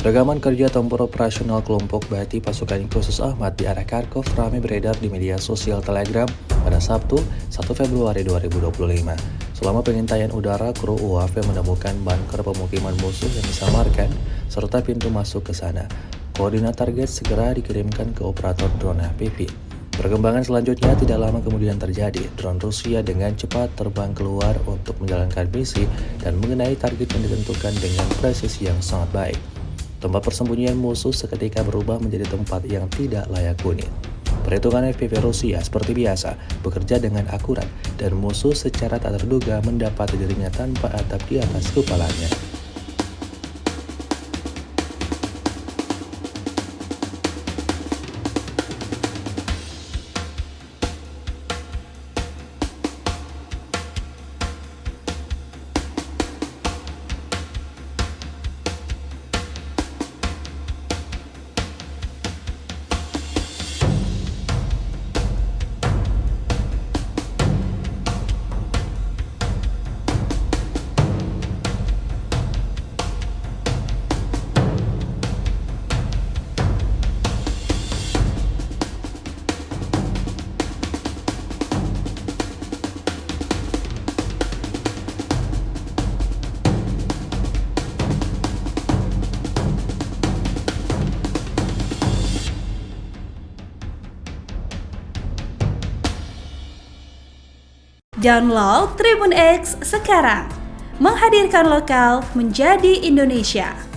Rekaman kerja tempur operasional kelompok Bati pasukan khusus Ahmad di arah Kharkov ramai beredar di media sosial Telegram pada Sabtu, 1 Februari 2025. Selama pengintaian udara, kru UAV menemukan bunker pemukiman musuh yang disamarkan serta pintu masuk ke sana. Koordinat target segera dikirimkan ke operator drone FPV. Perkembangan selanjutnya tidak lama kemudian terjadi. Drone Rusia dengan cepat terbang keluar untuk menjalankan misi dan mengenai target yang ditentukan dengan presisi yang sangat baik. Tempat persembunyian musuh seketika berubah menjadi tempat yang tidak layak huni. Perhitungan FPV Rusia seperti biasa bekerja dengan akurat dan musuh secara tak terduga mendapati dirinya tanpa atap di atas kepalanya. Download Tribun X sekarang, menghadirkan lokal menjadi Indonesia.